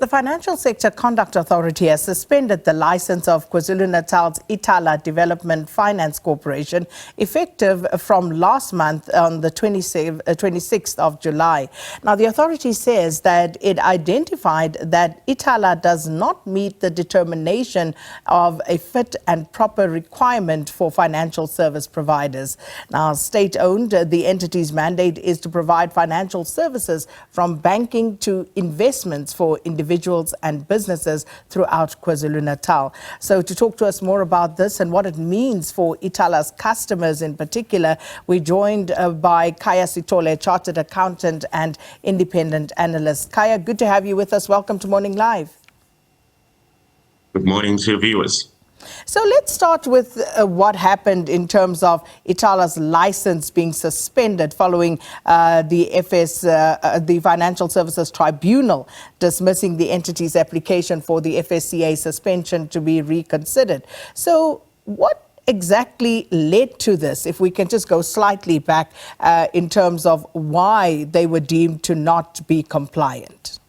The Financial Sector Conduct Authority has suspended the license of KwaZulu-Natal's Ithala Development Finance Corporation effective from last month on the 26th of July. Now, the authority says that it identified that Ithala does not meet the determination of a fit and proper requirement for financial service providers. Now, state-owned, the entity's mandate is to provide financial services from banking to investments for individuals and businesses throughout KwaZulu-Natal. So to talk to us more about this and what it means for Ithala's customers in particular, we're joined by Khaya Sithole, Chartered Accountant and Independent Analyst. Khaya, good to have you with us. Welcome to Morning Live. Good morning to your viewers. So let's start with what happened in terms of Ithala's license being suspended following the Financial Services Tribunal dismissing the entity's application for the FSCA suspension to be reconsidered. So what exactly led to this, if we can just go slightly back in terms of why they were deemed to not be compliant?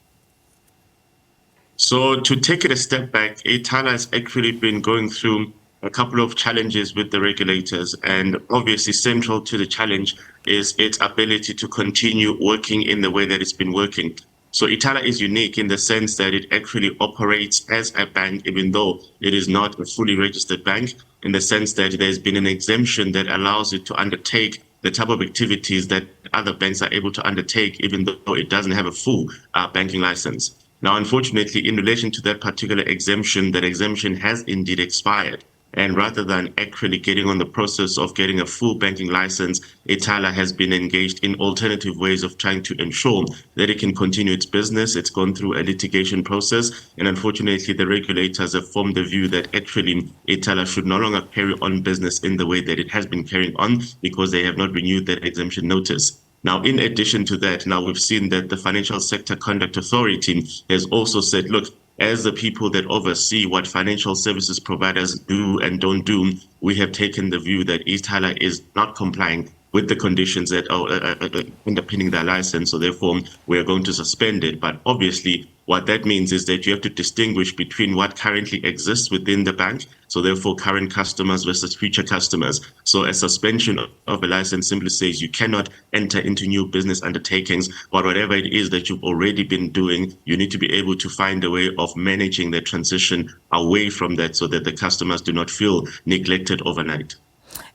So to take it a step back, Ithala has actually been going through a couple of challenges with the regulators, and obviously central to the challenge is its ability to continue working in the way that it's been working. So Ithala is unique in the sense that it actually operates as a bank, even though it is not a fully registered bank, in the sense that there's been an exemption that allows it to undertake the type of activities that other banks are able to undertake, even though it doesn't have a full banking license. Now, unfortunately, in relation to that particular exemption, that exemption has indeed expired. And rather than actually getting on the process of getting a full banking license, Ithala has been engaged in alternative ways of trying to ensure that it can continue its business. It's gone through a litigation process. And unfortunately, the regulators have formed the view that actually Ithala should no longer carry on business in the way that it has been carrying on because they have not renewed that exemption notice. Now, in addition to that, now we've seen that the Financial Sector Conduct Authority has also said, look, as the people that oversee what financial services providers do and don't do, we have taken the view that Ithala is not complying with the conditions that are underpinning their license. So therefore, we are going to suspend it. But obviously, what that means is that you have to distinguish between what currently exists within the bank. So therefore, current customers versus future customers. So a suspension of a license simply says you cannot enter into new business undertakings, but whatever it is that you've already been doing, you need to be able to find a way of managing the transition away from that so that the customers do not feel neglected overnight.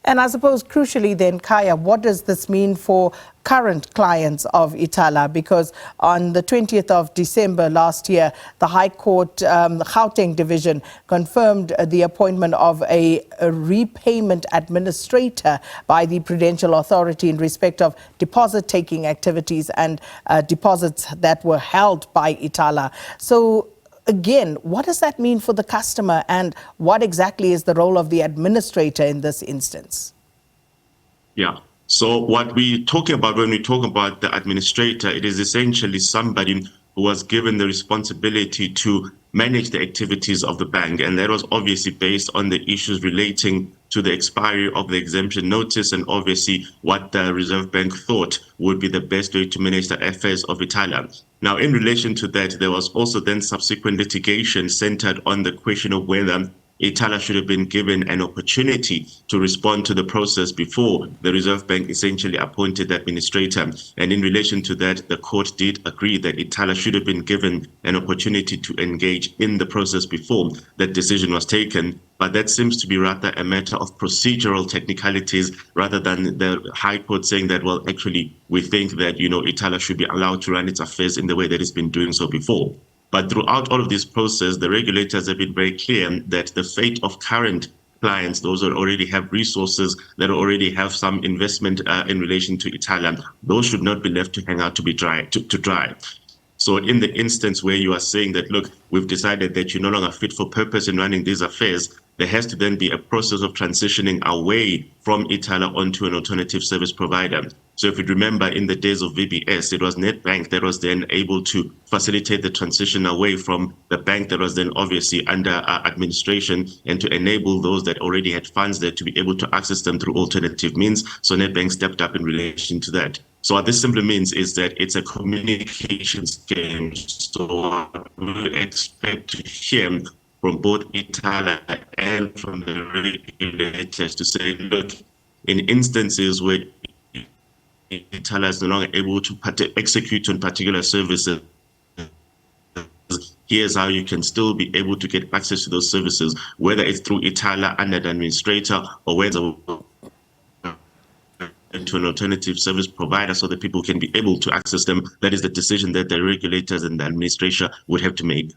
And I suppose crucially then, Khaya, what does this mean for current clients of Ithala? Because on the 20th of December last year, the High Court, the Gauteng Division, confirmed the appointment of a repayment administrator by the Prudential Authority in respect of deposit-taking activities and deposits that were held by Ithala. So again, what does that mean for the customer, and what exactly is the role of the administrator in this instance? Yeah. So what we're talking about when we talk about the administrator, it is essentially somebody who was given the responsibility to manage the activities of the bank. And that was obviously based on the issues relating to the expiry of the exemption notice and obviously what the Reserve Bank thought would be the best way to manage the affairs of Ithala. Now, in relation to that, there was also then subsequent litigation centered on the question of whether Ithala should have been given an opportunity to respond to the process before the Reserve Bank essentially appointed the administrator. And in relation to that, the court did agree that Ithala should have been given an opportunity to engage in the process before that decision was taken. But that seems to be rather a matter of procedural technicalities rather than the High Court saying that, well, actually, we think that, Ithala should be allowed to run its affairs in the way that it's been doing so before. But throughout all of this process, the regulators have been very clear that the fate of current clients, those that already have resources, that already have some investment in relation to Ithala, those should not be left to hang out to dry. So in the instance where you are saying that, look, we've decided that you're no longer fit for purpose in running these affairs, there has to then be a process of transitioning away from Ithala onto an alternative service provider. So if you remember, in the days of VBS, it was Nedbank that was then able to facilitate the transition away from the bank that was then obviously under administration, and to enable those that already had funds there to be able to access them through alternative means. So Nedbank stepped up in relation to that. So what this simply means is that it's a communications game. So we expect to hear from both Ithala and from the regulators to say, look, in instances where Ithala is no longer able to execute on particular services, here's how you can still be able to get access to those services, whether it's through Ithala under the administrator or whether into an alternative service provider so that people can be able to access them. That is the decision that the regulators and the administration would have to make.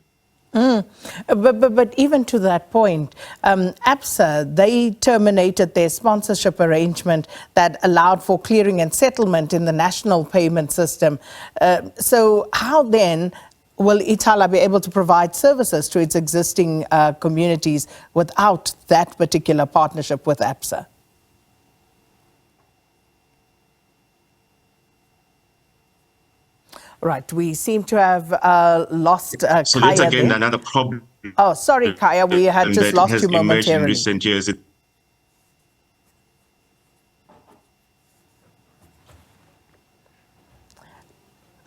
But even to that point, ABSA, they terminated their sponsorship arrangement that allowed for clearing and settlement in the national payment system. So how then will Ithala be able to provide services to its existing communities without that particular partnership with ABSA? Right, we seem to have lost Khaya. So that's again another problem. Oh, sorry, Khaya, we had just lost you momentarily. In recent years.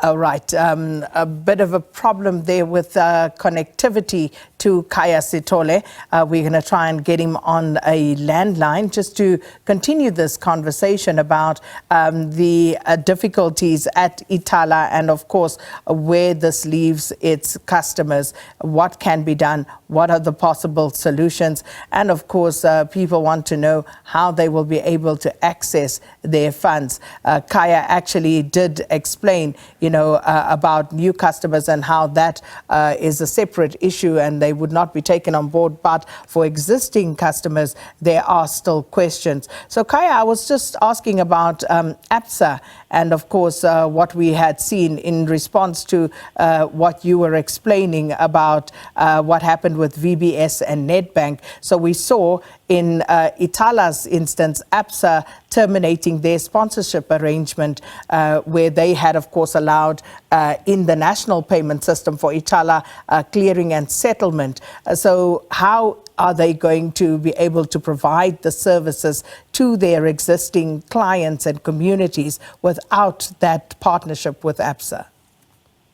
All right, a bit of a problem there with connectivity to Khaya Sithole. We're going to try and get him on a landline just to continue this conversation about the difficulties at Ithala and, of course, where this leaves its customers, what can be done, what are the possible solutions, and, of course, people want to know how they will be able to access their funds. Khaya actually did explain, about new customers and how that is a separate issue and they would not be taken on board. But for existing customers, there are still questions. So, Khaya, I was just asking about ABSA and, of course, what we had seen in response to what you were explaining about what happened with VBS and Nedbank. So we saw in Ithala's instance, ABSA terminating their sponsorship arrangement where they had, of course, allowed in the national payment system for Ithala clearing and settlement. So how are they going to be able to provide the services to their existing clients and communities without that partnership with ABSA?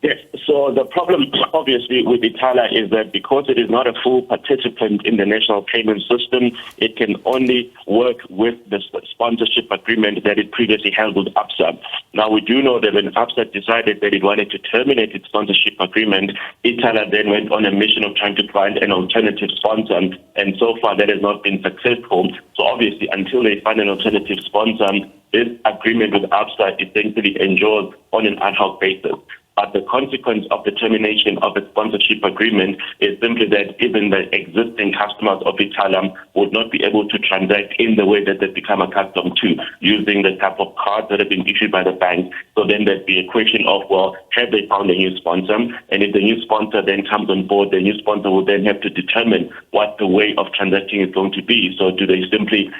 Yes, so the problem obviously with Ithala is that because it is not a full participant in the national payment system, it can only work with the sponsorship agreement that it previously held with ABSA. Now, we do know that when ABSA decided that it wanted to terminate its sponsorship agreement, Ithala then went on a mission of trying to find an alternative sponsor, and so far that has not been successful. So obviously, until they find an alternative sponsor, this agreement with ABSA essentially endures on an ad hoc basis. But the consequence of the termination of the sponsorship agreement is simply that even the existing customers of Ithala would not be able to transact in the way that they've become accustomed to, using the type of cards that have been issued by the bank. So then there'd be a question of, well, have they found a new sponsor? And if the new sponsor then comes on board, the new sponsor will then have to determine what the way of transacting is going to be. So do they simply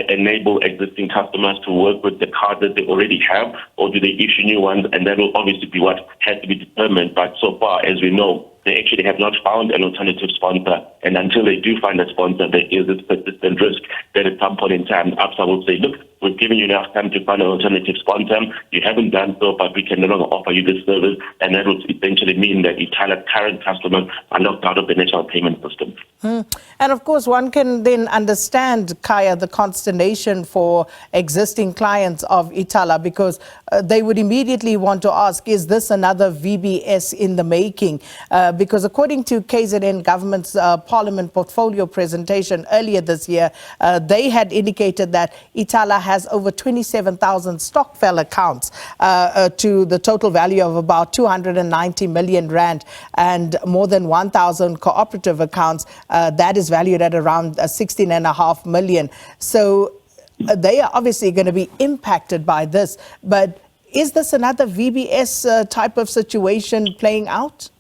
enable existing customers to work with the cards that they already have, or do they issue new ones? And that will obviously be what has to be determined. But so far, as we know, they actually have not found an alternative sponsor. And until they do find a sponsor, there is this persistent risk that at some point in time, ABSA will say, look, we've given you enough time to find an alternative sponsor. You haven't done so, but we can no longer offer you this service. And that would essentially mean that Ithala's current customers are locked out of the national payment system. And of course, one can then understand, Khaya, the consternation for existing clients of Ithala, because they would immediately want to ask, is this another VBS in the making? Because according to KZN government's Parliament portfolio presentation earlier this year, they had indicated that Ithala has over 27,000 stokvel accounts to the total value of about 290 million rand, and more than 1,000 cooperative accounts that is valued at around 16.5 million. So they are obviously going to be impacted by this. But is this another VBS type of situation playing out?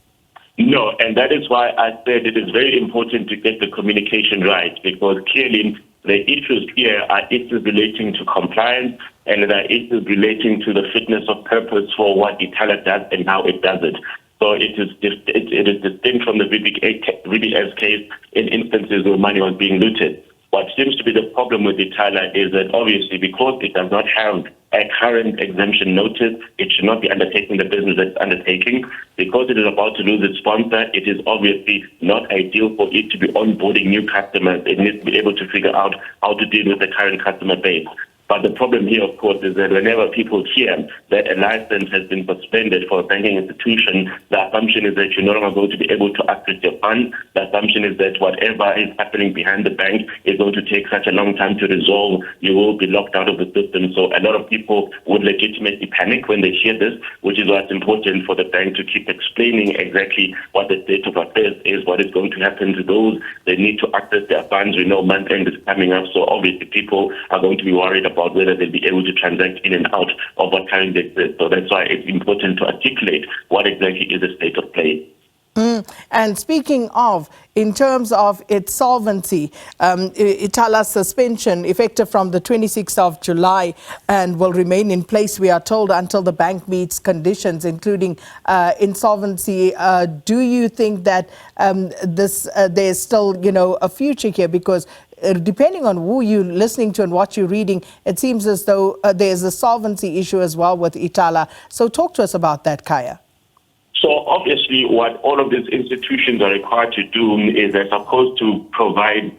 No, and that is why I said it is very important to get the communication right, because clearly the issues here are issues relating to compliance, and there are issues relating to the fitness of purpose for what Ithala does and how it does it. So it is distinct from the VBS case in instances where money was being looted. What seems to be the problem with Ithala is that obviously because it does not have a current exemption notice, it should not be undertaking the business that it's undertaking. Because it is about to lose its sponsor, it is obviously not ideal for it to be onboarding new customers. It needs to be able to figure out how to deal with the current customer base. But the problem here, of course, is that whenever people hear that a license has been suspended for a banking institution, the assumption is that you're no longer going to be able to access your funds. The assumption is that whatever is happening behind the bank is going to take such a long time to resolve. You will be locked out of the system. So a lot of people would legitimately panic when they hear this, which is why it's important for the bank to keep explaining exactly what the state of affairs is, what is going to happen to those that need to access their funds. We know month end is coming up, so obviously people are going to be worried about whether they'll be able to transact in and out of what currently exists. So that's why it's important to articulate what exactly is the state of play. And speaking of, in terms of its solvency, Ithala's suspension effective from the 26th of July and will remain in place, we are told, until the bank meets conditions, including insolvency. Do you think that there's still, a future here? Because depending on who you're listening to and what you're reading, it seems as though there's a solvency issue as well with Ithala. So talk to us about that, Khaya. So obviously what all of these institutions are required to do is they're supposed to provide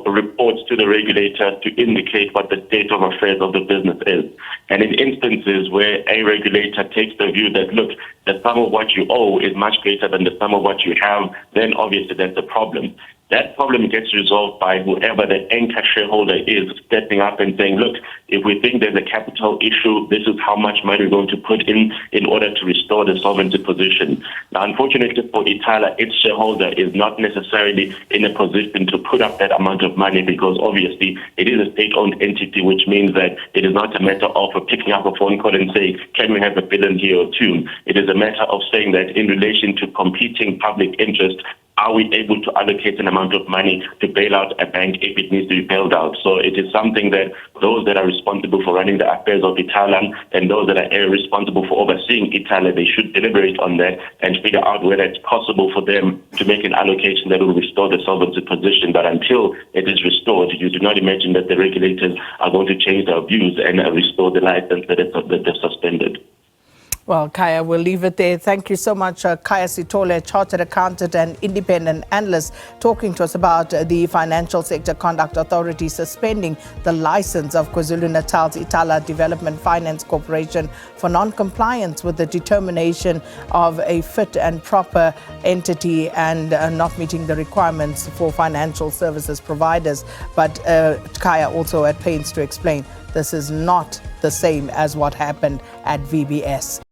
reports to the regulator to indicate what the state of affairs of the business is. And in instances where a regulator takes the view that, look, the sum of what you owe is much greater than the sum of what you have, then obviously that's a problem. That problem gets resolved by whoever the anchor shareholder is stepping up and saying, look, if we think there's a capital issue, this is how much money we're going to put in order to restore the solvency position. Now, unfortunately for Ithala, its shareholder is not necessarily in a position to put up that amount of money because obviously it is a state-owned entity, which means that it is not a matter of picking up a phone call and saying, can we have $1 billion here or two? It is a matter of saying that in relation to competing public interest, are we able to allocate an amount of money to bail out a bank if it needs to be bailed out? So it is something that those that are responsible for running the affairs of Ithala and those that are responsible for overseeing Ithala, they should deliberate on that and figure out whether it's possible for them to make an allocation that will restore the solvency position. But until it is restored, you do not imagine that the regulators are going to change their views and restore the license that they've suspended. Well, Khaya, we'll leave it there. Thank you so much, Khaya Sithole, Chartered Accountant and Independent Analyst, talking to us about the Financial Sector Conduct Authority suspending the license of KwaZulu-Natal's Ithala Development Finance Corporation for non-compliance with the determination of a fit and proper entity and not meeting the requirements for financial services providers. But Khaya also at pains to explain this is not the same as what happened at VBS.